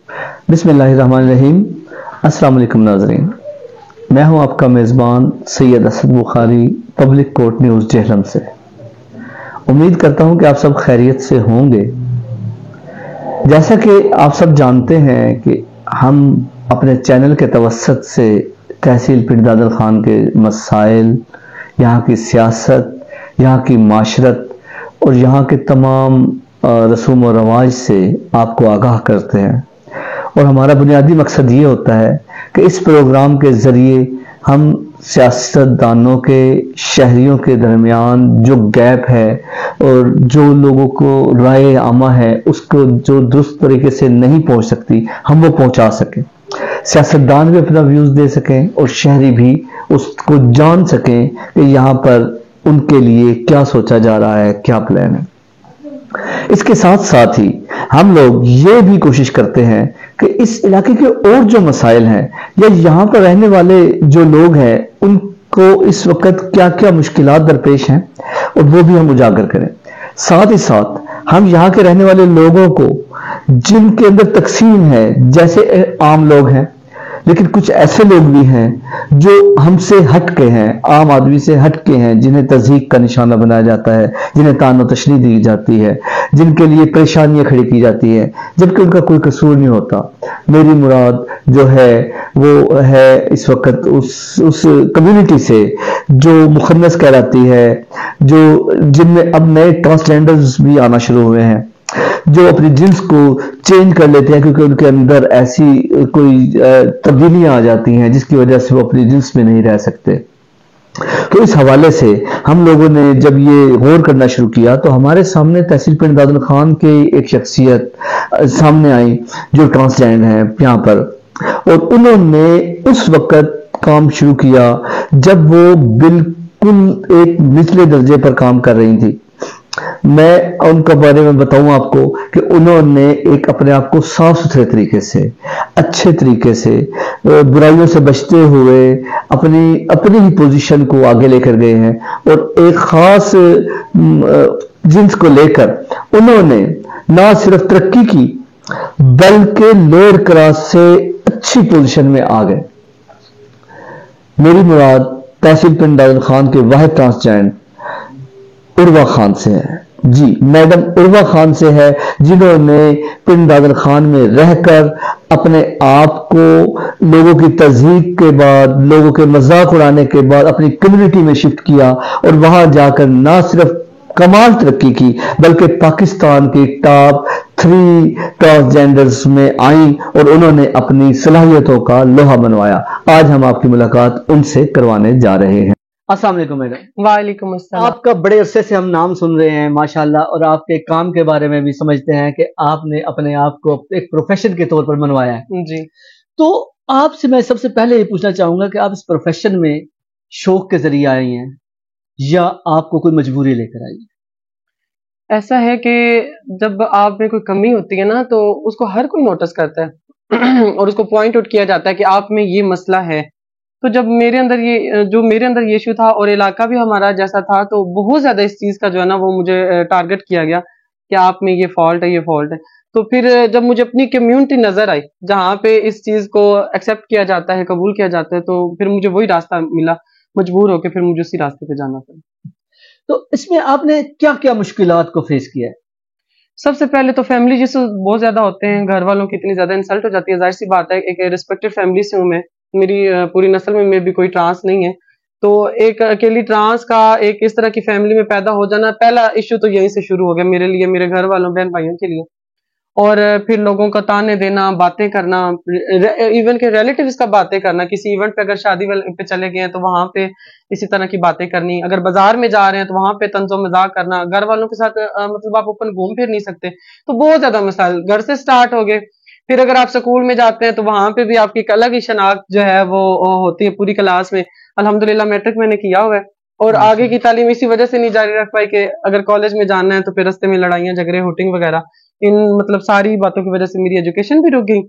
بسم اللہ الرحمن الرحیم۔ السلام علیکم ناظرین، میں ہوں آپ کا میزبان سید اسد بخاری، پبلک کورٹ نیوز جہلم سے۔ امید کرتا ہوں کہ آپ سب خیریت سے ہوں گے۔ جیسا کہ آپ سب جانتے ہیں کہ ہم اپنے چینل کے توسط سے تحصیل پنڈ دادل خان کے مسائل، یہاں کی سیاست، یہاں کی معاشرت اور یہاں کے تمام رسوم و رواج سے آپ کو آگاہ کرتے ہیں، اور ہمارا بنیادی مقصد یہ ہوتا ہے کہ اس پروگرام کے ذریعے ہم سیاست دانوں کے، شہریوں کے درمیان جو گیپ ہے اور جو لوگوں کو رائے عامہ ہے اس کو جو درست طریقے سے نہیں پہنچ سکتی، ہم وہ پہنچا سکیں، سیاستدان بھی اپنا ویوز دے سکیں اور شہری بھی اس کو جان سکیں کہ یہاں پر ان کے لیے کیا سوچا جا رہا ہے، کیا پلان ہے۔ اس کے ساتھ ساتھ ہی ہم لوگ یہ بھی کوشش کرتے ہیں کہ اس علاقے کے اور جو مسائل ہیں یا یہاں پر رہنے والے جو لوگ ہیں ان کو اس وقت کیا کیا مشکلات درپیش ہیں اور وہ بھی ہم اجاگر کریں۔ ساتھ ہی ساتھ ہم یہاں کے رہنے والے لوگوں کو جن کے اندر تقسیم ہے، جیسے عام لوگ ہیں لیکن کچھ ایسے لوگ بھی ہیں جو ہم سے ہٹ کے ہیں، عام آدمی سے ہٹ کے ہیں، جنہیں تضحیک کا نشانہ بنایا جاتا ہے، جنہیں طعن و تشنیع دی جاتی ہے، جن کے لیے پریشانیاں کھڑی کی جاتی ہیں جبکہ ان کا کوئی قصور نہیں ہوتا۔ میری مراد جو ہے وہ ہے اس وقت اس کمیونٹی سے جو مخنث کہلاتی ہے، جن میں اب نئے ٹرانسجینڈرز بھی آنا شروع ہوئے ہیں، جو اپنی جنس کو چینج کر لیتے ہیں کیونکہ ان کے اندر ایسی کوئی تبدیلیاں آ جاتی ہیں جس کی وجہ سے وہ اپنی جنس میں نہیں رہ سکتے۔ تو اس حوالے سے ہم لوگوں نے جب یہ غور کرنا شروع کیا تو ہمارے سامنے تحصیل پنڈ دادل خان کی ایک شخصیت سامنے آئی جو ٹرانسجینڈر ہیں یہاں پر، اور انہوں نے اس وقت کام شروع کیا جب وہ بالکل ایک نچلے درجے پر کام کر رہی تھی۔ میں ان کے بارے میں بتاؤں آپ کو کہ انہوں نے ایک اپنے آپ کو صاف ستھرے طریقے سے، اچھے طریقے سے، برائیوں سے بچتے ہوئے اپنی ہی پوزیشن کو آگے لے کر گئے ہیں، اور ایک خاص جنس کو لے کر انہوں نے نہ صرف ترقی کی بلکہ لوئر کلاس سے اچھی پوزیشن میں آ گئے۔ میری مراد تحصیل پنڈ دادل خان کے واحد ٹرانسجینڈر عروہ خان سے ہے، جی میڈم عروہ خان سے ہے، جنہوں نے پنڈ دادل خان میں رہ کر اپنے آپ کو لوگوں کی تضحیک کے بعد، لوگوں کے مذاق اڑانے کے بعد اپنی کمیونٹی میں شفٹ کیا، اور وہاں جا کر نہ صرف کمال ترقی کی بلکہ پاکستان کی ٹاپ 3 ٹرانسجینڈرز میں آئیں اور انہوں نے اپنی صلاحیتوں کا لوہا بنوایا۔ آج ہم آپ کی ملاقات ان سے کروانے جا رہے ہیں۔ السلام علیکم میڈم۔ وعلیکم السلام۔ آپ کا بڑے عرصے سے ہم نام سن رہے ہیں ماشاءاللہ، اور آپ کے کام کے بارے میں بھی سمجھتے ہیں کہ آپ نے اپنے آپ کو ایک پروفیشن کے طور پر منوایا ہے۔ جی، تو آپ سے میں سب سے پہلے یہ پوچھنا چاہوں گا کہ آپ اس پروفیشن میں شوق کے ذریعے آئی ہیں یا آپ کو کوئی مجبوری لے کر آئی ہے؟ ایسا ہے کہ جب آپ میں کوئی کمی ہوتی ہے نا تو اس کو ہر کوئی نوٹس کرتا ہے اور اس کو پوائنٹ آؤٹ کیا جاتا ہے کہ آپ میں یہ مسئلہ ہے۔ تو جب میرے اندر یہ ایشو تھا اور علاقہ بھی ہمارا جیسا تھا تو بہت زیادہ اس چیز کا جو ہے نا وہ مجھے ٹارگٹ کیا گیا کہ آپ میں یہ فالٹ ہے، یہ فالٹ ہے۔ تو پھر جب مجھے اپنی کمیونٹی نظر آئی جہاں پہ اس چیز کو ایکسیپٹ کیا جاتا ہے، قبول کیا جاتا ہے، تو پھر مجھے وہی راستہ ملا، مجبور ہو کے پھر مجھے اسی راستے پہ جانا پڑا۔ تو اس میں آپ نے کیا کیا مشکلات کو فیس کیا ہے؟ سب سے پہلے تو فیملی جس بہت زیادہ ہوتے ہیں، گھر والوں کی اتنی زیادہ انسلٹ ہو جاتی ہے، ظاہر سی بات ہے، ایک ریسپیکٹڈ فیملی سے ہوں میں، میری پوری نسل میں بھی کوئی ٹرانس نہیں ہے، تو ایک اکیلی ٹرانس کا ایک اس طرح کی فیملی میں پیدا ہو جانا، پہلا ایشو تو یہیں سے شروع ہو گیا میرے لیے، میرے گھر والوں، بہن بھائیوں کے لیے۔ اور پھر لوگوں کا تانے دینا، باتیں کرنا، ایون کہ ریلیٹیوز کا باتیں کرنا، کسی ایونٹ پہ اگر شادی پہ چلے گئے ہیں تو وہاں پہ اسی طرح کی باتیں کرنی، اگر بازار میں جا رہے ہیں تو وہاں پہ طنز و مذاق کرنا، گھر والوں کے ساتھ مطلب آپ اوپن گھوم پھر نہیں سکتے، تو بہت زیادہ مسائل گھر سے سٹارٹ ہو گئے۔ پھر اگر آپ سکول میں جاتے ہیں تو وہاں پہ بھی آپ کی ایک الگ ہی شناخت جو ہے وہ ہوتی ہے پوری کلاس میں۔ الحمدللہ میٹرک میں نے کیا ہوا ہے، اور آگے کی تعلیم اسی وجہ سے نہیں جاری رکھ پائی کہ اگر کالج میں جانا ہے تو پھر رستے میں لڑائیاں جھگڑے ہوٹنگ وغیرہ، ان مطلب ساری باتوں کی وجہ سے میری ایجوکیشن بھی رک گئی،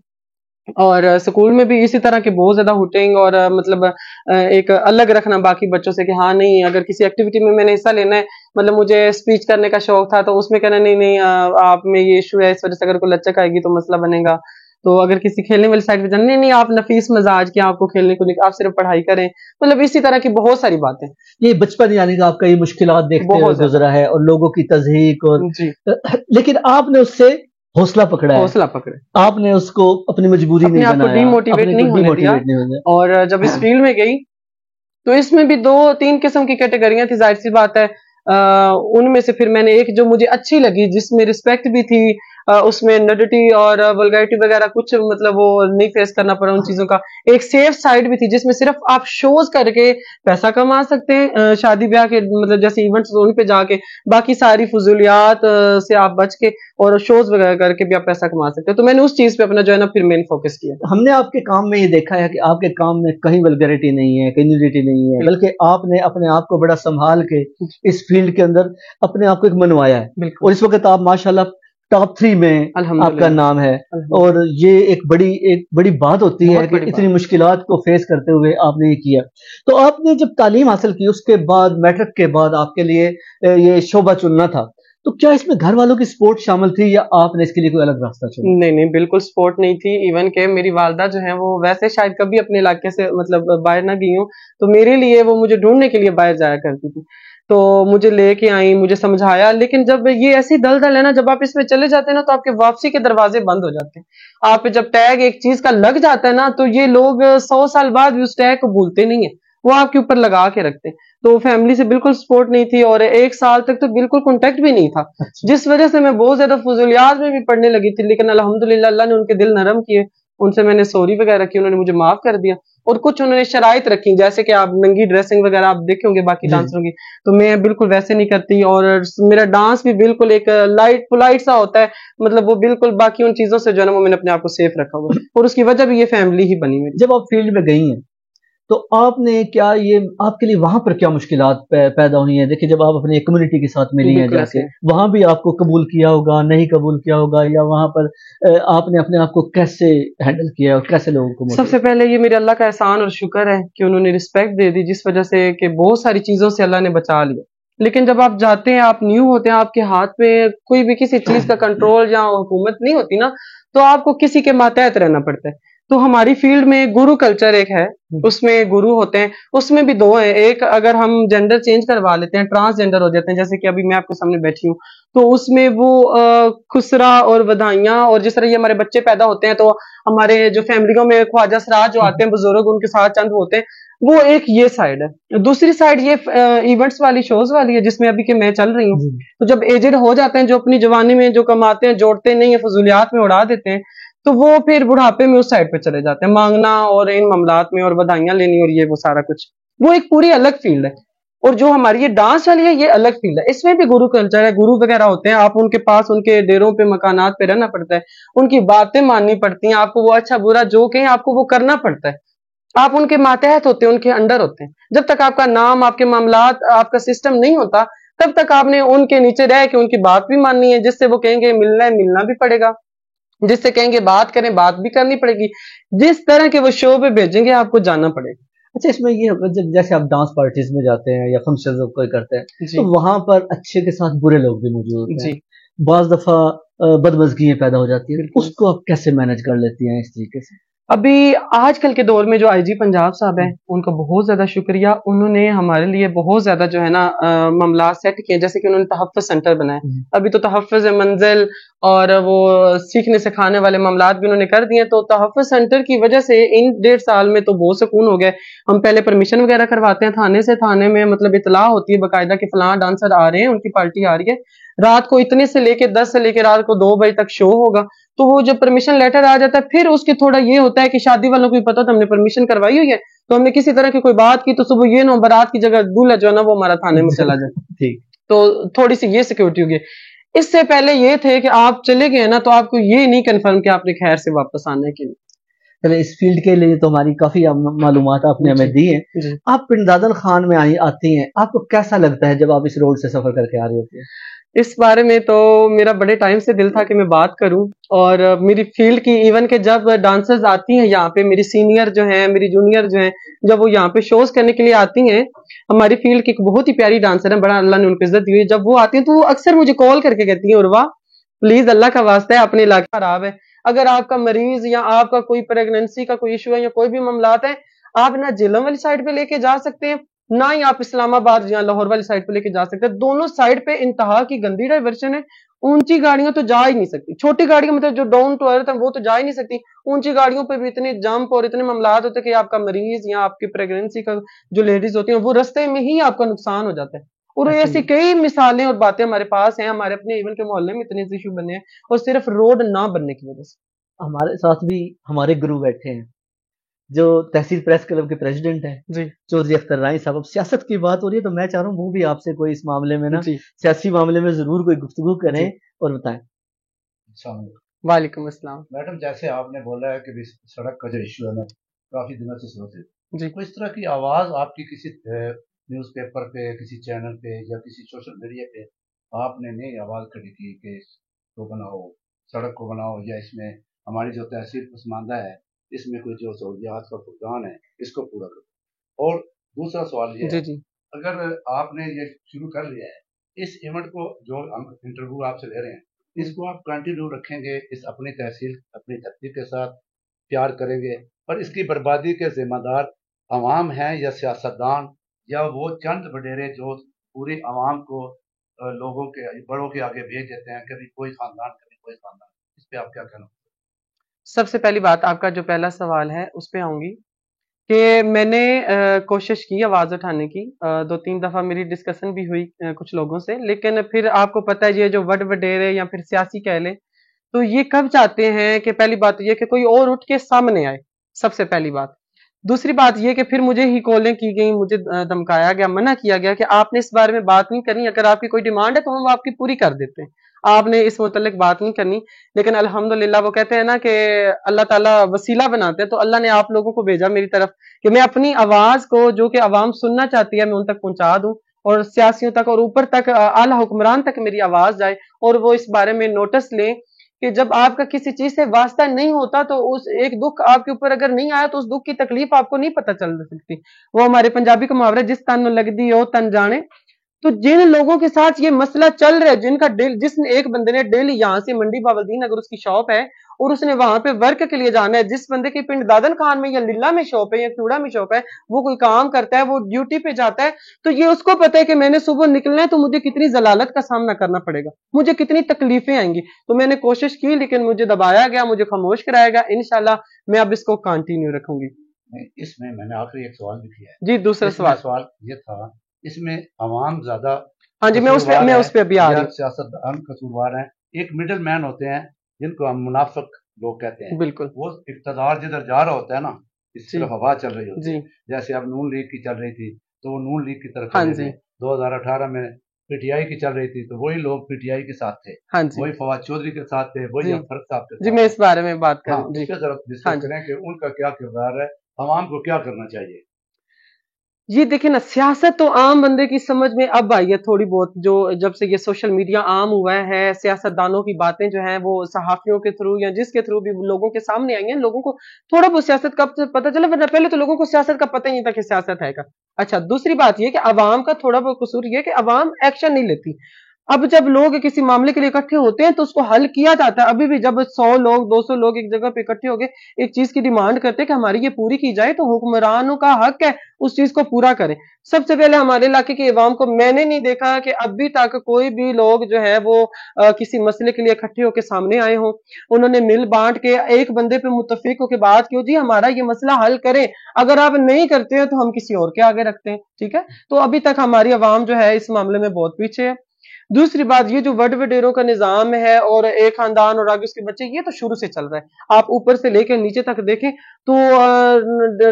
اور سکول میں بھی اسی طرح کے بہت زیادہ ہوٹنگ، اور مطلب ایک الگ رکھنا باقی بچوں سے کہ ہاں نہیں، اگر کسی ایکٹیویٹی میں میں نے حصہ لینا ہے، مطلب مجھے اسپیچ کرنے کا شوق تھا تو اس میں کہنا نہیں آپ میں یہ ایشو ہے، اس وجہ سے اگر کوئی لچک آئے گی تو مسئلہ بنے گا، تو اگر کسی کھیلنے والی سائڈ پہ جانا، نہیں آپ نفیس مزاج کے، آپ کو کھیلنے کو نہیں، آپ صرف پڑھائی کریں، مطلب اسی طرح کی بہت ساری باتیں. یہ بچپن یعنی کہ آپ کا یہ مشکلات دیکھتے ہوئے گزرا ہے اور لوگوں کی تضحیک اور جی، لیکن آپ نے اس سے حوصلہ پکڑا ہے، حوصلہ پکڑے، آپ نے اس کو اپنی مجبوری اپنے نہیں آپ کو بنایا، ڈی موٹیویٹ نہیں ہونے دیا. اور جب اس فیلڈ میں گئی تو اس میں بھی 2-3 قسم کی کیٹیگریاں تھی، ظاہر سی بات ہے. ان میں سے پھر میں نے ایک جو مجھے اچھی لگی، جس میں رسپیکٹ بھی تھی، اس میں نڈٹی اور ولگیرٹی وغیرہ کچھ مطلب وہ نہیں فیس کرنا پڑا ان چیزوں کا. ایک سیف سائڈ بھی تھی جس میں صرف آپ شوز کر کے پیسہ کما سکتے ہیں، شادی بیاہ کے مطلب جیسے ایونٹس ان پہ جا کے، باقی ساری فضولیات سے آپ بچ کے اور شوز وغیرہ کر کے بھی آپ پیسہ کما سکتے ہیں. تو میں نے اس چیز پہ اپنا جو ہے نا پھر مین فوکس کیا. ہم نے آپ کے کام میں یہ دیکھا ہے کہ آپ کے کام میں کہیں ولگیرٹی نہیں ہے، کہیں نیوڈیٹی نہیں ہے، بلکہ آپ نے اپنے آپ کو بڑا سنبھال کے اس فیلڈ کے اندر اپنے آپ کو ایک منوایا ہے، اور اس وقت آپ ماشاءاللہ ٹاپ 3 میں آپ کا نام ہے. اور یہ ایک بڑی بات ہوتی ہے کہ اتنی مشکلات کو فیس کرتے ہوئے آپ نے یہ کیا. تو آپ نے جب تعلیم حاصل کی اس کے بعد میٹرک کے بعد آپ کے لیے یہ شعبہ چننا تھا، تو کیا اس میں گھر والوں کی سپورٹ شامل تھی یا آپ نے اس کے لیے کوئی الگ راستہ چنا؟ نہیں بالکل سپورٹ نہیں تھی. ایون کہ میری والدہ جو ہیں وہ ویسے شاید کبھی اپنے علاقے سے مطلب باہر نہ گئی ہوں، تو میرے لیے وہ مجھے ڈھونڈنے کے لیے باہر جایا کرتی تھی. تو مجھے لے کے آئیں، مجھے سمجھایا. لیکن جب یہ ایسی دلدل ہے نا، جب آپ اس میں چلے جاتے ہیں نا تو آپ کے واپسی کے دروازے بند ہو جاتے ہیں. آپ پہ جب ٹیگ ایک چیز کا لگ جاتا ہے نا، تو یہ لوگ 100 سال بعد بھی اس ٹیگ کو بھولتے نہیں ہیں، وہ آپ کے اوپر لگا کے رکھتے ہیں. تو فیملی سے بالکل سپورٹ نہیں تھی، اور 1 سال تک تو بالکل کانٹیکٹ بھی نہیں تھا، جس وجہ سے میں بہت زیادہ فضولیات میں بھی پڑھنے لگی تھی. لیکن الحمدللہ اللہ نے ان کے دل نرم کیے، ان سے میں نے سوری وغیرہ کی، انہوں نے مجھے معاف کر دیا. اور کچھ انہوں نے شرائط رکھی، جیسے کہ آپ ننگی ڈریسنگ وغیرہ آپ دیکھے ہوں گے باقی ڈانسروں کی، تو میں بالکل ویسے نہیں کرتی. اور میرا ڈانس بھی بالکل ایک لائٹ پولائٹ سا ہوتا ہے، مطلب وہ بالکل باقی ان چیزوں سے جو ہے نا وہ میں نے اپنے آپ کو سیف رکھا ہوا، اور اس کی وجہ بھی یہ فیملی ہی بنی میری. جب آپ فیلڈ میں گئی ہیں تو آپ نے کیا یہ آپ کے لیے وہاں پر کیا مشکلات پیدا ہوئی ہیں؟ دیکھیں جب آپ اپنی کمیونٹی کے ساتھ ملی ہیں جا کے، وہاں بھی آپ کو قبول کیا ہوگا، نہیں قبول کیا ہوگا، یا وہاں پر آپ نے اپنے آپ کو کیسے ہینڈل کیا اور کیسے لوگوں کو؟ سب سے پہلے یہ میرے اللہ کا احسان اور شکر ہے کہ انہوں نے رسپیکٹ دے دی، جس وجہ سے کہ بہت ساری چیزوں سے اللہ نے بچا لیا. لیکن جب آپ جاتے ہیں، آپ نیو ہوتے ہیں، آپ کے ہاتھ میں کوئی بھی کسی چیز کا کنٹرول یا حکومت نہیں ہوتی نا، تو آپ کو کسی کے ماتحت رہنا پڑتا ہے. تو ہماری فیلڈ میں گرو کلچر ایک ہے، اس میں گرو ہوتے ہیں، اس میں بھی 2 ہیں. ایک اگر ہم جینڈر چینج کروا لیتے ہیں، ٹرانسجینڈر ہو جاتے ہیں، جیسے کہ ابھی میں آپ کے سامنے بیٹھی ہوں، تو اس میں وہ خسرا اور ودھائیاں، اور جس طرح یہ ہمارے بچے پیدا ہوتے ہیں تو ہمارے جو فیملیوں میں خواجہ سراج جو آتے ہیں بزرگ، ان کے ساتھ چند ہوتے ہیں، وہ ایک یہ سائڈ ہے. دوسری سائڈ یہ ایونٹس والی، شوز والی ہے، جس میں ابھی کہ میں چل رہی ہوں. تو جب ایجڈ ہو جاتے ہیں، جو اپنی جوانی میں جو کماتے ہیں جوڑتے نہیں ہیں، فضولیات میں اڑا دیتے ہیں، تو وہ پھر بڑھاپے میں اس سائڈ پہ چلے جاتے ہیں، مانگنا اور ان معاملات میں، اور بدھائیاں لینی اور یہ وہ سارا کچھ. وہ ایک پوری الگ فیلڈ ہے. اور جو ہماری یہ ڈانس والی ہے، یہ الگ فیلڈ ہے. اس میں بھی گرو کلچر ہے، گرو وغیرہ ہوتے ہیں، آپ ان کے پاس ان کے ڈیروں پہ مکانات پہ رہنا پڑتا ہے، ان کی باتیں ماننی پڑتی ہیں، آپ کو وہ اچھا برا جو کہیں آپ کو وہ کرنا پڑتا ہے. آپ ان کے ماتحت ہوتے ہیں، ان کے انڈر ہوتے ہیں. جب تک آپ کا نام، آپ کے معاملات، آپ کا سسٹم نہیں ہوتا، تب تک آپ نے ان کے نیچے رہ کے ان کی بات بھی ماننی ہے. جس سے وہ کہیں گے ملنا ہے، ملنا بھی پڑے گا. جس سے کہیں گے بات کریں، بات بھی کرنی پڑے گی. جس طرح کے وہ شو پہ بھیجیں گے آپ کو جانا پڑے گا. اچھا، اس میں یہ جیسے آپ ڈانس پارٹیز میں جاتے ہیں یا فنکشنز کوئی کرتے ہیں، تو وہاں پر اچھے کے ساتھ برے لوگ بھی موجود ہوتے ہیں. بعض دفعہ بدمزگیاں پیدا ہو جاتی ہیں، اس کو آپ کیسے مینج کر لیتی ہیں اس طریقے سے؟ ابھی آج کل کے دور میں جو آئی جی پنجاب صاحب ہیں، ان کا بہت زیادہ شکریہ. انہوں نے ہمارے لیے بہت زیادہ جو ہے نا معاملات سیٹ کیے. جیسے کہ انہوں نے تحفظ سینٹر بنائے. ابھی تو تحفظ منزل اور وہ سیکھنے سکھانے والے معاملات بھی انہوں نے کر دیے. تو تحفظ سینٹر کی وجہ سے ان 1.5 سال میں تو بہت سکون ہو گئے. ہم پہلے پرمیشن وغیرہ کرواتے ہیں تھانے سے، تھانے میں مطلب اطلاع ہوتی ہے باقاعدہ کہ فلاں ڈانسر آ رہے ہیں، ان کی پارٹی آ رہی ہے، رات کو اتنے سے لے کے 10 سے لے کے رات کو 2 بجے تک شو ہوگا. تو وہ جب پرمیشن لیٹر آ جاتا ہے، پھر اس کے تھوڑا یہ ہوتا ہے کہ شادی والوں کو بھی پتا تو ہم نے پرمیشن کروائی ہوئی ہے، تو ہم نے کسی طرح کی کوئی بات کی تو صبح یہ نو برات کی جگہ دولہا جو ہے نا وہ ہمارا تھانے میں چلا جائے. تو تھوڑی سی یہ سیکورٹی ہوگی. اس سے پہلے یہ تھے کہ آپ چلے گئے نا تو آپ کو یہ نہیں کنفرم کہ آپ نے خیر سے واپس آنا ہے کہ نہیں. چلے، اس فیلڈ کے لیے تو ہماری کافی معلومات آپ نے ہمیں دی ہیں. آپ پنڈ دادن خان میں آتی ہیں، آپ کو کیسا لگتا ہے جب آپ اس روڈ سے سفر کر کے آ رہی ہوتی ہیں؟ اس بارے میں تو میرا بڑے ٹائم سے دل تھا کہ میں بات کروں. اور میری فیلڈ کی ایون کہ جب ڈانسرز آتی ہیں یہاں پہ، میری سینئر جو ہیں، میری جونیئر جو ہیں، جب وہ یہاں پہ شوز کرنے کے لیے آتی ہیں، ہماری فیلڈ کی ایک بہت ہی پیاری ڈانسر ہیں، بڑا اللہ نے ان کو عزت دی ہوئی. جب وہ آتی ہیں تو وہ اکثر مجھے کال کر کے کہتی ہیں، عروہ پلیز اللہ کا واسطہ ہے، اپنے علاقہ خراب ہے، اگر آپ کا مریض یا آپ کا کوئی پریگننسی کا کوئی ایشو ہے یا کوئی بھی معاملات ہیں، آپ نہ جہلم والی سائڈ پہ لے کے جا سکتے ہیں، نہ ہی آپ اسلام آباد یا لاہور والی سائڈ پہ لے کے جا سکتے ہیں. دونوں سائڈ پہ انتہا کی گندی ڈائیورشن ہے. اونچی گاڑیاں تو جا ہی نہیں سکتی، چھوٹی گاڑیاں مطلب جو ڈاؤن ٹو ارتھ ہے وہ تو جا ہی نہیں سکتی. اونچی گاڑیوں پہ بھی اتنے جمپ اور اتنے معاملات ہوتے ہیں کہ آپ کا مریض یا آپ کی پریگننسی کا جو لیڈیز ہوتی ہیں وہ رستے میں ہی آپ کا نقصان ہو جاتا ہے. اور اچھا ایسی جی، کئی مثالیں اور باتیں ہمارے پاس ہیں، ہمارے اپنے ایون کے محلے میں اتنے ایشو بنے ہیں اور صرف روڈ نہ بننے کی وجہ سے. ہمارے ساتھ بھی ہمارے گرو بیٹھے ہیں جو تحصیل پریس کلب کے پریزیڈنٹ ہیں جی چودھری اختر رائی صاحب. اب سیاست کی بات ہو رہی ہے تو میں چاہ رہا ہوں وہ بھی آپ سے کوئی اس معاملے میں نا جی سیاسی معاملے میں ضرور کوئی گفتگو کریں جی اور بتائیں. السلام علیکم وعلیکم السلام. میڈم، جیسے آپ نے بولا ہے کہ سڑک کا جو ایشو ہے نا کافی دنوں سے سوچ رہے جی کوئی اس طرح کی آواز آپ کی کسی نیوز پیپر پہ، کسی چینل پہ یا کسی سوشل میڈیا پہ آپ نے نئی آواز کھڑی کی کہ اس کو بناؤ، سڑک کو بناؤ، یا اس میں ہماری جو تحصیل پسماندہ ہے اس میں کوئی جو سہولیات کا فقدان ہے اس کو پورا کرو؟ اور دوسرا سوال یہ جی ہے، جی اگر آپ نے یہ شروع کر لیا ہے اس ایونٹ کو، جو ہم انٹرویو آپ سے لے رہے ہیں، اس کو آپ کنٹینیو رکھیں گے، اس اپنی تحصیل اپنی دھرتی کے ساتھ پیار کریں گے، اور اس کی بربادی کے ذمہ دار عوام ہیں یا سیاستدان یا وہ چند وڈیرے جو پوری عوام کو لوگوں کے بڑوں کے آگے بھیج دیتے ہیں، کبھی کوئی خاندان کبھی کوئی خاندان؟ اس پہ آپ کیا کہنا؟ سب سے پہلی بات آپ کا جو پہلا سوال ہے اس پہ آؤں گی کہ میں نے کوشش کی آواز اٹھانے کی، 2-3 دفعہ میری ڈسکشن بھی ہوئی کچھ لوگوں سے، لیکن پھر آپ کو پتہ ہے یہ جو وڈیرے یا پھر سیاسی کہہ لیں تو یہ کب چاہتے ہیں کہ پہلی بات یہ کہ کوئی اور اٹھ کے سامنے آئے، سب سے پہلی بات. دوسری بات یہ کہ پھر مجھے ہی کالیں کی گئیں، مجھے دھمکایا گیا، منع کیا گیا کہ آپ نے اس بارے میں بات نہیں کرنی، اگر آپ کی کوئی ڈیمانڈ ہے تو ہم آپ کی پوری کر دیتے ہیں، آپ نے اس متعلق بات نہیں کرنی. لیکن الحمدللہ وہ کہتے ہیں نا کہ اللہ تعالیٰ وسیلہ بناتے ہیں، تو اللہ نے آپ لوگوں کو بھیجا میری طرف کہ میں اپنی آواز کو جو کہ عوام سننا چاہتی ہے میں ان تک پہنچا دوں، اور سیاسیوں تک اور اوپر تک اعلیٰ حکمران تک میری آواز جائے اور وہ اس بارے میں نوٹس لیں کہ جب آپ کا کسی چیز سے واسطہ نہیں ہوتا تو اس ایک دکھ آپ کے اوپر اگر نہیں آیا تو اس دکھ کی تکلیف آپ کو نہیں پتہ چل سکتی. وہ ہمارے پنجابی کا محاورہ جس تن لگ دی ہو تن جانے. تو جن لوگوں کے ساتھ یہ مسئلہ چل رہا ہے، جن کا جس نے ایک بندے نے ڈیلی یہاں سے منڈی باولدین اگر اس کی شاپ ہے اور اس نے وہاں پہ ورک کے لیے جانا ہے، جس بندے کے پنڈ دادن خان میں یا للہ میں شاپ ہے یا کیوڑا میں شاپ ہے، وہ کوئی کام کرتا ہے، وہ ڈیوٹی پہ جاتا ہے، تو یہ اس کو پتہ ہے کہ میں نے صبح نکلنا ہے تو مجھے کتنی ضلالت کا سامنا کرنا پڑے گا، مجھے کتنی تکلیفیں آئیں گی. تو میں نے کوشش کی لیکن مجھے دبایا گیا، مجھے خاموش کرایا گیا. انشاءاللہ میں اب اس کو کنٹینیو رکھوں گی. اس میں میں نے آخری ایک سوال بھی کیا ہے. جی دوسرا اس میں سوال. سوال یہ تھا، اس میں عوام زیادہ ہاں جی میں قصوروار اس پہ ابھی آ رہی یا ہوں. سیاستدان قصوروار ہیں؟ ایک مڈل مین ہوتے ہیں جن کو ہم منافق لوگ کہتے ہیں، بالکل وہ اقتدار جدھر جا رہا ہوتا ہے نا اس جی طرف ہوا چل رہی ہوتی جی ہے. جیسے اب نون لیگ کی چل رہی تھی تو وہ نون لیگ کی طرف ہاں چلے جی گئے، 2018 میں پی ٹی آئی کی چل رہی تھی تو وہی لوگ پی ٹی آئی کے ساتھ تھے، ہاں جی وہی فواد چودھری کے ساتھ تھے، وہی جی افر صاحب کے جی ساتھ میں تھے. اس بارے میں بات ہاں، کروں. جی اس پہ ذرا ہاں ڈسکس جی. کریں کہ ان کا کیا کردار ہے، عوام کو کیا کرنا چاہیے. یہ دیکھیں نا، سیاست تو عام بندے کی سمجھ میں اب آئی ہے تھوڑی بہت، جو جب سے یہ سوشل میڈیا عام ہوا ہے، سیاستدانوں کی باتیں جو ہیں وہ صحافیوں کے تھرو یا جس کے تھرو بھی لوگوں کے سامنے آئی ہیں، لوگوں کو تھوڑا بہت سیاست کا پتہ چلا، ورنہ پہلے تو لوگوں کو سیاست کا پتہ ہی نہیں تھا کہ سیاست ہے کا. اچھا دوسری بات یہ کہ عوام کا تھوڑا بہت قصور یہ کہ عوام ایکشن نہیں لیتی. اب جب لوگ کسی معاملے کے لیے اکٹھے ہوتے ہیں تو اس کو حل کیا جاتا ہے. ابھی بھی جب 100 لوگ 200 لوگ ایک جگہ پہ اکٹھے ہو گئے ایک چیز کی ڈیمانڈ کرتے ہیں کہ ہماری یہ پوری کی جائے تو حکمرانوں کا حق ہے اس چیز کو پورا کریں. سب سے پہلے ہمارے علاقے کی عوام کو میں نے نہیں دیکھا کہ ابھی تک کوئی بھی لوگ جو ہے وہ کسی مسئلے کے لیے اکٹھے ہو کے سامنے آئے ہوں، انہوں نے مل بانٹ کے ایک بندے پہ متفق ہو کے بات کی جی ہمارا یہ مسئلہ حل کریں، اگر آپ نہیں کرتے ہیں تو ہم کسی اور کے آگے رکھتے ہیں. ٹھیک ہے، تو ابھی تک ہماری عوام جو ہے اس معاملے میں بہت پیچھے ہے. دوسری بات یہ جو وڈیروں کا نظام ہے اور ایک خاندان اور آگے اس کے بچے، یہ تو شروع سے چل رہا ہے. آپ اوپر سے لے کے نیچے تک دیکھیں تو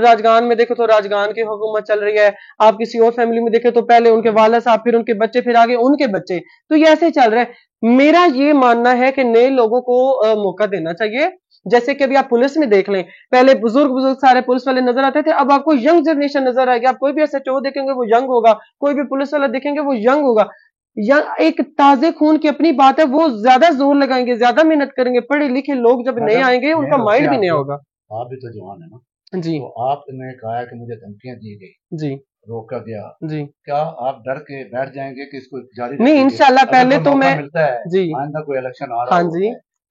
راجگان میں دیکھیں تو راجگان کی حکومت چل رہی ہے، آپ کسی اور فیملی میں دیکھیں تو پہلے ان کے والد صاحب پھر ان کے بچے پھر آگے ان کے بچے، تو یہ ایسے چل رہا ہے. میرا یہ ماننا ہے کہ نئے لوگوں کو موقع دینا چاہیے. جیسے کہ ابھی آپ پولیس میں دیکھ لیں، پہلے بزرگ سارے پولیس والے نظر آتے تھے، اب آپ کو ینگ جنریشن نظر آئے گی. آپ کوئی بھی ایس ایچ او دیکھیں گے وہ ینگ ہوگا، کوئی بھی پولیس والا دیکھیں گے وہ ینگ ہوگا. یا ایک تازے خون کی اپنی بات ہے، وہ زیادہ زور لگائیں گے، زیادہ محنت کریں گے. پڑھے لکھے لوگ جب نئے آئیں گے ان کا مائنڈ بھی نیا ہوگا. آپ بھی تو جوان ہے نا، جی تو آپ نے کہا کہ مجھے دھمکیاں دی گئی، جی روکا گیا، جی کیا آپ ڈر کے بیٹھ جائیں گے کہ اس کو جاری نہیں رکھیں گے؟ انشاءاللہ اگر پہلے کوئی تو موقع میں ملتا ہے، جی آئندہ کوئی الیکشن آ رہا ہاں ہوتا جی ہے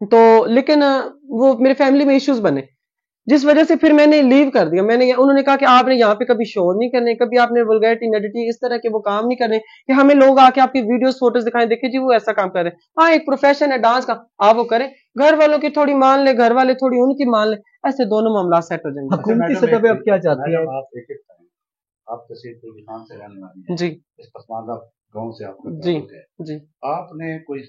تو لیکن وہ میرے فیملی میں ایشوز بنے، جس وجہ سے پھر میں نے لیو کر دیا. انہوں نے کہا کہ آپ نے یہاں پہ کبھی شور نہیں کرنے، کبھی آپ نے ولگیرٹی نیڈیٹی اس طرح کے وہ کام نہیں کرنے کہ ہمیں لوگ آ کے آپ کی ویڈیوز فوٹوز دکھائیں، دیکھیں جی وہ ایسا کام کر رہے ہیں. ہاں ایک پروفیشن ہے ڈانس کا، آپ وہ کریں، گھر والوں کی تھوڑی مان لے، گھر والے تھوڑی ان کی مان لے، ایسے دونوں معاملات سیٹ ہو جائیں گے. حکومتی سطح پہ آپ کیا چاہتی ہیں؟ آپ ایک ایک کریں، آپ تحصیل خان سے رہنے والی ہیں، جی اس پسماندہ گاؤں سے آپ کا جی تعلق ہے، جی. آپ نے کوئی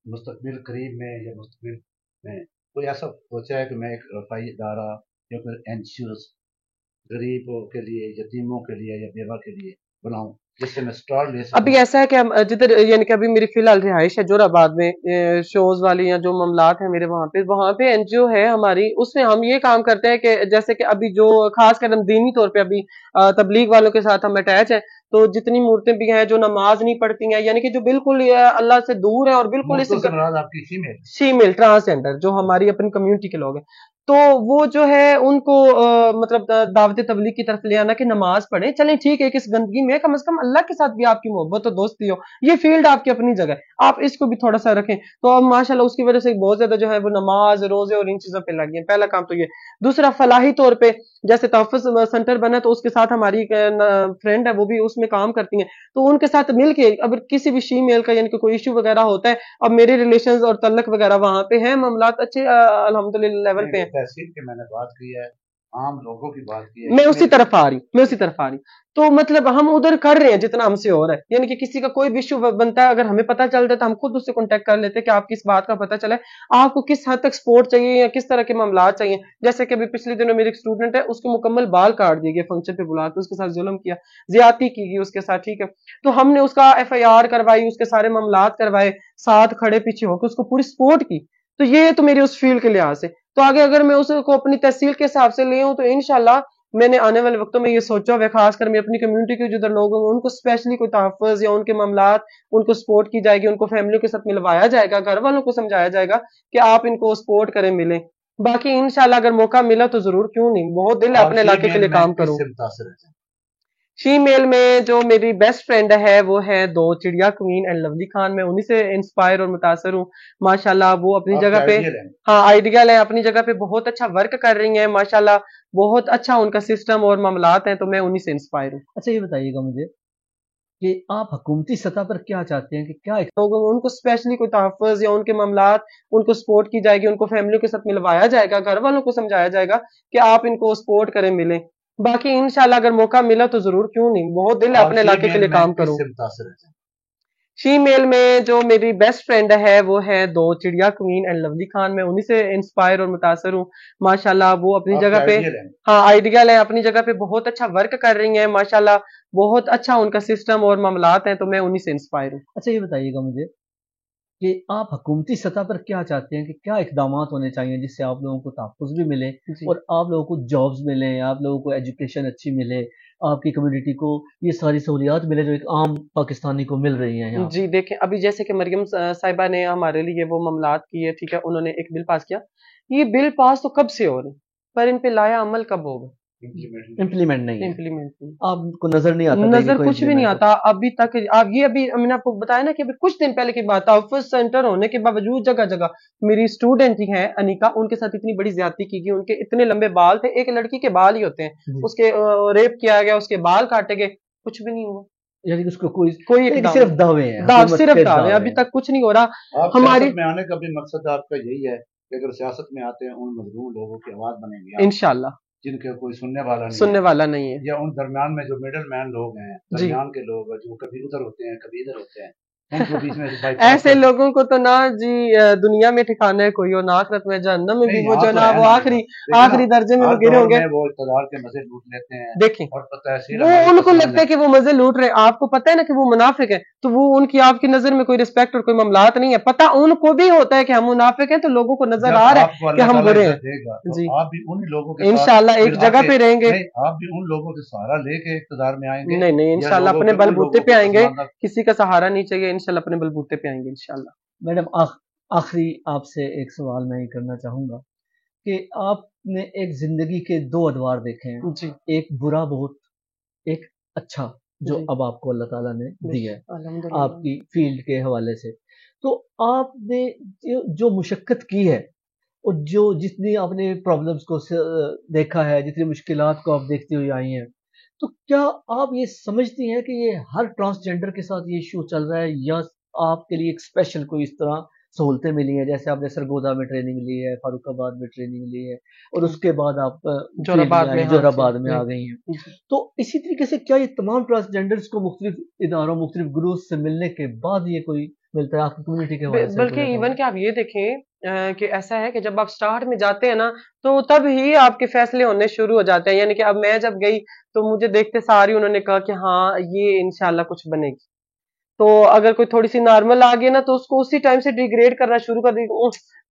مستقبل قریب میں یا مستقبل میں کوئی ایسا سوچا ہے کہ میں ایک رفائی ادارہ یا پھر این جی اوز غریبوں کے لیے، یتیموں کے لیے یا بیوہ کے لیے بناؤں جس سے میں اسٹال لے سکوں؟ ابھی ایسا ہے کہ ہم جدھر یعنی کہ ابھی میری فی الحال رہائش ہے جوہر آباد میں، شوز والی یا جو معاملات ہیں میرے وہاں پہ این جی او ہے ہماری، اس میں ہم یہ کام کرتے ہیں کہ جیسے کہ ابھی جو خاص کر ہم دینی طور پہ ابھی تبلیغ والوں کے ساتھ ہم اٹیچ ہیں، تو جتنی مورتیں بھی ہیں جو نماز نہیں پڑھتی ہیں، یعنی کہ جو بالکل اللہ سے دور ہے اور بالکل اس آپ کی فیمیل فیمیل ٹرانسجینڈر جو ہماری اپنی کمیونٹی کے لوگ ہیں، تو وہ جو ہے ان کو مطلب دعوت تبلیغ کی طرف لے آنا کہ نماز پڑھیں، چلیں ٹھیک ہے اس گندگی میں کم از کم اللہ کے ساتھ بھی آپ کی محبت و دوستی ہو، یہ فیلڈ آپ کی اپنی جگہ ہے، آپ اس کو بھی تھوڑا سا رکھیں. تو اب ماشاءاللہ اس کی وجہ سے بہت زیادہ جو ہے وہ نماز روزے اور ان چیزوں پہ لگ گئے. پہلا کام تو یہ. دوسرا فلاحی طور پہ جیسے تحفظ سینٹر بنا تو اس کے ساتھ ہماری فرینڈ ہے وہ بھی اس میں کام کرتی ہیں، تو ان کے ساتھ مل کے اگر کسی بھی شیمیل کا یعنی کہ کوئی ایشو وغیرہ ہوتا ہے، اب میرے ریلیشنز اور تعلق وغیرہ وہاں پہ ہیں، معاملات اچھے الحمدللہ لیول پہ ہیں. تحصیل کے میں نے بات کی ہے، عام لوگوں کی بات کی ہے، میں اسی طرف آ رہی. تو مطلب ہم ادھر کر رہے ہیں جتنا ہم سے ہو رہا ہے، یعنی کہ کسی کا کوئی بھی ایشو بنتا ہے اگر ہمیں پتہ چلتا ہے تو ہم خود اس سے کانٹیکٹ کر لیتے ہیں کہ آپ کی اس بات کا پتہ چلا ہے، آپ کو کس حد تک سپورٹ چاہیے یا کس طرح کے معاملات چاہیے. جیسے کہ ابھی پچھلے دنوں میری ایک اسٹوڈنٹ ہے، اس کے مکمل بال کاٹ دیے گئے فنکشن پہ بلا کے، اس کے ساتھ ظلم کیا، زیادتی کی گئی اس کے ساتھ، ٹھیک ہے. تو ہم نے اس کا ایف آئی آر کروائی، اس کے سارے معاملات کروائے، ساتھ کھڑے پیچھے ہو کے اس کو پوری سپورٹ کی. تو یہ تو میری اس فیلڈ کے لحاظ سے. تو آگے اگر میں اس کو اپنی تحصیل کے حساب سے لے ہوں تو انشاءاللہ میں نے آنے والے وقتوں میں یہ سوچا ہوا ہے، خاص کر میں اپنی کمیونٹی کے جدھر لوگ ہیں ان کو اسپیشلی کوئی تحفظ یا ان کے معاملات ان کو سپورٹ کی جائے گی، ان کو فیملیوں کے ساتھ ملوایا جائے گا، گھر والوں کو سمجھایا جائے گا کہ آپ ان کو سپورٹ کریں، ملیں. باقی انشاءاللہ اگر موقع ملا تو ضرور، کیوں نہیں، بہت دل ہے اپنے علاقے کے لیے کام کروں. فیمیل میں جو میری بیسٹ فرینڈ ہے وہ ہے دو چڑیا کوئین اینڈ لولی خان، میں انہی سے انسپائر اور متاثر ہوں ماشاءاللہ. وہ اپنی جگہ پہ ہاں آئیڈیل ہے، اپنی جگہ پہ بہت اچھا ورک کر رہی ہیں ماشاءاللہ، بہت اچھا ان کا سسٹم اور معاملات ہیں، تو میں انہی سے انسپائر ہوں. اچھا یہ بتائیے گا مجھے کہ آپ حکومتی سطح پر کیا چاہتے ہیں کہ کیا لوگوں ان کو اسپیشلی کوئی تحفظ یا ان کے معاملات ان کو سپورٹ کی جائے گی، ان کو فیملیوں کے ساتھ ملوایا جائے گا، گھر والوں کو سمجھایا جائے گا کہ آپ ان کو سپورٹ کریں، ملیں. باقی انشاءاللہ اگر موقع ملا تو ضرور، کیوں نہیں، بہت دل ہے اپنے علاقے کے لیے کام کروں. فیمیل میں جو میری بیسٹ فرینڈ ہے وہ ہے دو چڑیا کوئین اینڈ لولی خان، میں انہی سے انسپائر اور متاثر ہوں ماشاءاللہ. وہ اپنی جگہ پہ ہاں آئیڈیل ہے، اپنی جگہ پہ بہت اچھا ورک کر رہی ہیں ماشاءاللہ، بہت اچھا ان کا سسٹم اور معاملات ہیں، تو میں انہی سے انسپائر ہوں. اچھا یہ بتائیے گا مجھے کہ آپ حکومتی سطح پر کیا چاہتے ہیں کہ کیا اقدامات ہونے چاہیے جس سے آپ لوگوں کو تحفظ بھی ملے اور آپ لوگوں کو جابز ملیں، آپ لوگوں کو ایجوکیشن اچھی ملے، آپ کی کمیونٹی کو یہ ساری سہولیات ملے جو ایک عام پاکستانی کو مل رہی ہیں یہاں؟ جی دیکھیں ابھی جیسے کہ مریم صاحبہ نے ہمارے لیے وہ معاملات کیے، ٹھیک ہے، انہوں نے ایک بل پاس کیا. یہ بل پاس تو کب سے ہو رہے پر ان پہ لایا عمل کب ہوگا؟ امپلیمنٹ نہیں ہے، امپلیمنٹ آپ کو نظر نہیں آتا، نظر کچھ بھی نہیں آتا ابھی تک. آپ یہ ابھی میں نے آپ کو بتایا نا کہ ابھی کچھ دن پہلے کی بات، تحفظ سینٹر ہونے کے باوجود جگہ جگہ میری اسٹوڈنٹ ہی ہیں انیکا، ان کے ساتھ اتنی بڑی زیادتی کی گئی، ان کے اتنے لمبے بال تھے، ایک لڑکی کے بال ہی ہوتے ہیں، اس کے ریپ کیا گیا، اس کے بال کاٹے گئے، کچھ بھی نہیں ہوا. یعنی اس کو کوئی صرف دعوے ہیں، صرف دعوے، ابھی تک کچھ نہیں ہو رہا. ہماری میں آنے کا بھی مقصد آپ کا یہی ہے کہ اگر سیاست میں آتے ہیں ان مظلوم لوگوں کی آواز بنیں گے انشاءاللہ، جن کے کوئی سننے والا نہیں ہے، یا ان درمیان میں جو میڈل مین لوگ ہیں، درمیان کے لوگ جو کبھی ادھر ہوتے ہیں کبھی ادھر ہوتے ہیں، ان کو بیچ میں ایسے لوگوں کو تو نہ جی دنیا میں ٹھکانا ہے کوئی، اور نہ آخرت میں جہنم میں بھی وہ جو نا وہ آخری درجے میں وہ گرے ہوں گے. وہ اقتدار کے مزے لوٹ لیتے ہیں، دیکھیں اور وہ ان کو لگتا ہے کہ وہ مزے لوٹ رہے، آپ کو پتہ ہے نا کہ وہ منافق ہے، تو وہ ان کی آپ کی نظر میں کوئی رسپیکٹ اور کوئی معاملات نہیں ہے، پتہ ان کو بھی ہوتا ہے کہ ہم منافق ہیں، تو لوگوں کو نظر آ رہا ہے کہ ہم برے ہیں. جی آپ بھی ان لوگوں کے انشاءاللہ ایک جگہ پہ رہیں گے، آپ بھی ان لوگوں کے سہارا لے کے اقتدار میں آئیں گے. نہیں انشاءاللہ اپنے بل بوتے پہ آئیں گے، کسی کا سہارا نہیں چاہیے، انشاءاللہ اپنے بل بوتے پہ آئیں گے انشاءاللہ. میڈم آخری آپ سے ایک سوال میں یہ کرنا چاہوں گا کہ آپ نے ایک زندگی کے دو ادوار دیکھے ہیں، جی ایک برا بہت، ایک اچھا جو اب آپ کو اللہ تعالیٰ نے دیا ہے آپ کی فیلڈ کے حوالے سے. تو آپ نے جو مشقت کی ہے اور جتنی آپ نے پرابلمس کو دیکھا ہے، جتنی مشکلات کو آپ دیکھتے ہوئے آئی ہیں، تو کیا آپ یہ سمجھتی ہیں کہ یہ ہر ٹرانسجینڈر کے ساتھ یہ ایشو چل رہا ہے، یا آپ کے لیے ایک اسپیشل کوئی اس طرح سہولتیں ملی ہیں؟ جیسے آپ نے سرگودا میں ٹریننگ لی ہے، فاروق آباد میں ٹریننگ لی ہے، اور اس کے بعد آپ جوہر آباد میں آ گئی ہیں، تو اسی طریقے سے کیا یہ تمام ٹرانسجینڈرز کو مختلف اداروں، مختلف گروپ سے ملنے کے بعد یہ کوئی ملتا ہے آپ کی کمیونٹی کے حوالے سے؟ بلکہ ایون کہ آپ یہ دیکھیں کہ ایسا ہے کہ جب آپ سٹارٹ میں جاتے ہیں نا تو تب ہی آپ کے فیصلے ہونے شروع ہو جاتے ہیں. یعنی کہ اب میں جب گئی تو مجھے دیکھتے ساری انہوں نے کہا کہ ہاں یہ انشاءاللہ کچھ بنے گی. تو اگر کوئی تھوڑی سی نارمل آ گئی نا تو اس کو اسی ٹائم سے ڈیگریڈ کرنا شروع کر دی.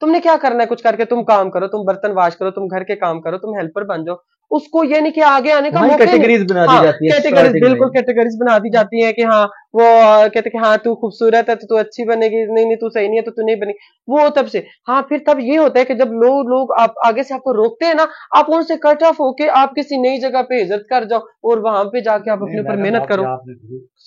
تم نے کیا کرنا ہے کچھ کر کے، تم کام کرو، تم برتن واش کرو، تم گھر کے کام کرو، تم ہیلپر بن جاؤ. اس کو یہ نہیں کہ آگے آنے کا موقع نہیں. کیٹیگریز بنا دی جاتی ہیں، کیٹیگریز، بالکل کیٹیگریز بنا دی جاتی ہیں کہ ہاں وہ کہتے کہ ہاں تو خوبصورت ہے تو اچھی بنے گی، نہیں تو صحیح نہیں ہے تو نہیں بنے گی. وہ تب سے ہاں پھر تب یہ ہوتا ہے کہ جب لوگ آپ آگے سے آپ کو روکتے ہیں نا، آپ ان سے کٹ آف ہو کے آپ کسی نئی جگہ پہ ہجرت کر جاؤ اور وہاں پہ جا کے آپ اپنے اوپر محنت کرو. آپ نے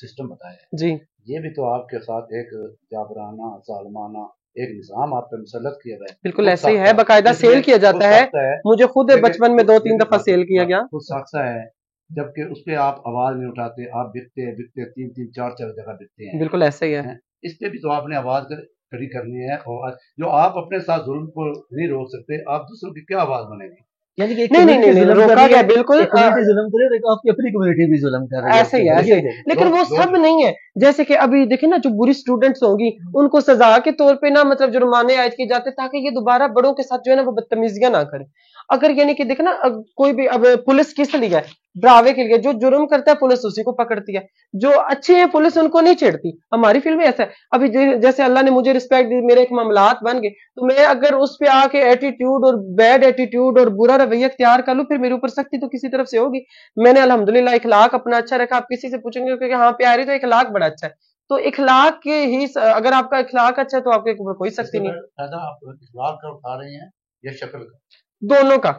سسٹم بتایا جی، یہ بھی تو آپ کے ساتھ ایک جابرانہ ظالمانہ ایک نظام آپ پہ مسلط کیا گیا ہے. بالکل ایسے ہی ہے، باقاعدہ سیل کیا جاتا ہے. مجھے خود بچپن میں 2-3 دفعہ سیل کیا گیا. خود ساختہ ہے، جبکہ اس پہ آپ آواز نہیں اٹھاتے، آپ بکتے 3 4 جگہ بکتے ہیں. بالکل ایسے ہی ہے. اس پہ بھی تو آپ نے آواز کھڑی کرنی ہے. اور جو آپ اپنے ساتھ ظلم کو نہیں روک سکتے، آپ دوسروں کی کیا آواز بنے گی؟ یعنی کہ نہیں روکا گیا، بالکل ظلم کرے تو آپ کی اپنی کمیونٹی بھی ظلم کر رہی ہے. ایسے ہی ہے، ایسے ہی. لیکن وہ سب نہیں ہے. جیسے کہ ابھی دیکھیں نا جو بری اسٹوڈنٹس ہوں گی ان کو سزا کے طور پہ نا مطلب جرمانے عائد کیے جاتے تاکہ یہ دوبارہ بڑوں کے ساتھ جو ہے نا وہ بدتمیزیاں نہ کرے. اگر یعنی کہ دیکھیں نا کوئی بھی اب پولیس کس لیے ہے؟ ڈراوے کے لیے. جو جرم کرتا ہے پولیس اسی کو پکڑتی ہے، جو اچھے ہیں پولیس ان کو نہیں چھیڑتی. ہماری فیلڈ میں ایسا ہے. ابھی جیسے اللہ نے مجھے رسپیکٹ دی، میرے ایک معاملات بن گئے تو میں اگر اس پہ آ کے ایٹیٹیوڈ اور بیڈ ایٹیٹیوڈ اور برا رویہ اختیار کر لوں پھر میرے اوپر سختی تو کسی طرف سے ہوگی. میں نے الحمدللہ اخلاق اپنا اچھا رکھا. آپ کسی سے پوچھیں گے کہ ہاں پیاری تو اخلاق بڑا اچھا ہے، تو اخلاق کے ہی اگر آپ کا اخلاق اچھا ہے تو آپ کے اوپر کوئی سختی نہیں. آپ اخلاق کا اٹھا رہے ہیں یا شکل کا؟ دونوں کا.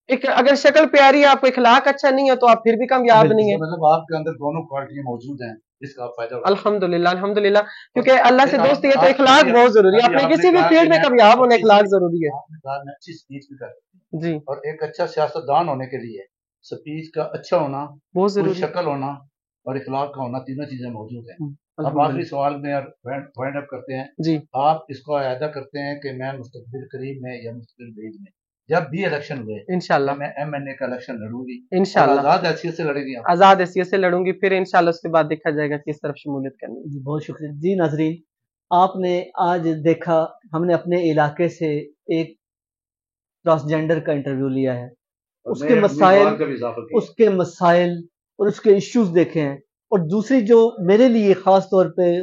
اگر شکل پیاری ہے، آپ کو اخلاق اچھا نہیں ہے تو آپ پھر بھی کامیاب نہیں ہے. مطلب آپ کے اندر دونوں کوالٹی موجود ہیں جس کا آپ فائدہ اٹھاتے ہیں. الحمدللہ الحمدللہ، کیونکہ اللہ سے دوستی ہے تو اخلاق بہت ضروری ہے. آپ نے کسی بھی فیلڈ میں کامیاب ہونا اخلاق ضروری ہے. اچھی اسپیچ بھی کرتے ہیں جی، اور ایک اچھا سیاستدان ہونے کے لیے اسپیچ کا اچھا ہونا، بہت ضروری، شکل ہونا اور اخلاق کا ہونا، تینوں چیزیں موجود ہیں. اب آخری سوال میں وائنڈ اپ کرتے ہیں. جی، آپ اس کو اعادہ کرتے ہیں کہ میں مستقبل قریب میں یا مستقبل بعید میں جب بھی الیکشن ہوئے انشاءاللہ میں MNA کا الیکشن لڑوں گی، انشاءاللہ آزاد حیثیت سے لڑے گی؟ آزاد حیثیت سے لڑوں گی، پھر انشاءاللہ اس کے بعد دیکھا جائے گا کس طرف شمولیت کرنی ہے. بہت شکریہ. جی ناظرین، آپ نے آج دیکھا ہم نے اپنے علاقے سے ایک ٹرانسجینڈر کا انٹرویو لیا ہے. اس کے مسائل اور اس کے ایشوز دیکھے ہیں. اور دوسری جو میرے لیے خاص طور پہ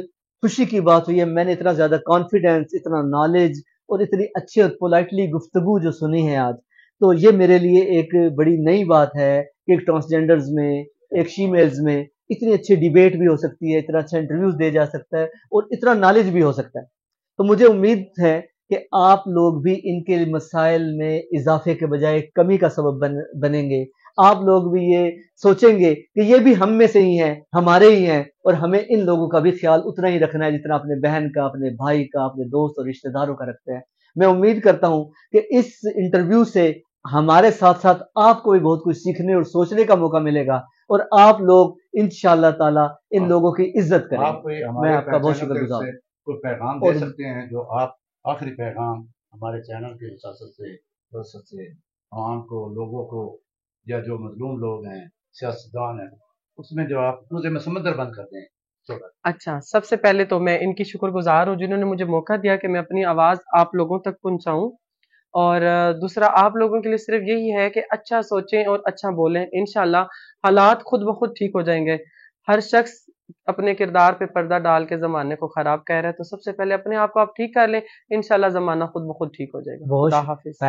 خوشی کی بات ہوئی ہے، میں نے اتنا زیادہ کانفیڈینس، اتنا نالج اور اتنی اچھے اور پولائٹلی گفتگو جو سنی ہے آج، تو یہ میرے لیے ایک بڑی نئی بات ہے کہ ایک ٹرانسجینڈرز میں، ایک فیمیلز میں اتنی اچھی ڈیبیٹ بھی ہو سکتی ہے، اتنا اچھا انٹرویوز دے جا سکتا ہے اور اتنا نالج بھی ہو سکتا ہے. تو مجھے امید ہے کہ آپ لوگ بھی ان کے مسائل میں اضافے کے بجائے کمی کا سبب بنیں گے. آپ لوگ بھی یہ سوچیں گے کہ یہ بھی ہم میں سے ہی ہیں، ہمارے ہی ہیں، اور ہمیں ان لوگوں کا بھی خیال اتنا ہی رکھنا ہے جتنا اپنے بہن کا، اپنے بھائی کا، اپنے دوست اور رشتہ داروں کا رکھتے ہیں. میں امید کرتا ہوں کہ اس انٹرویو سے ہمارے ساتھ ساتھ آپ کو بھی بہت کچھ سیکھنے اور سوچنے کا موقع ملے گا اور آپ لوگ انشاءاللہ تعالی ان لوگوں کی عزت کریں گے. میں آپ کا بہت شکر گزار ہوں. کوئی پیغام دے سکتے ہیں جو آپ آخری پیغام ہمارے چینل کے وسط سے عوام کو، لوگوں کو، یا جو مظلوم لوگ ہیں، سیاستدان ہیں، اس میں جو آپ روزے میں سمندر بند کرتے ہیں؟ اچھا، سب سے پہلے تو میں ان کی شکر گزار ہوں جنہوں نے مجھے موقع دیا کہ میں اپنی آواز آپ لوگوں تک پہنچاؤں. اور دوسرا آپ لوگوں کے لیے صرف یہی ہے کہ اچھا سوچیں اور اچھا بولیں. انشاءاللہ حالات خود بخود ٹھیک ہو جائیں گے. ہر شخص اپنے کردار پہ پردہ ڈال کے زمانے کو خراب کہہ رہا ہے، تو سب سے پہلے اپنے آپ کو آپ ٹھیک کر لیں، انشاءاللہ زمانہ خود بخود ٹھیک ہو جائے گا. خدا حافظ.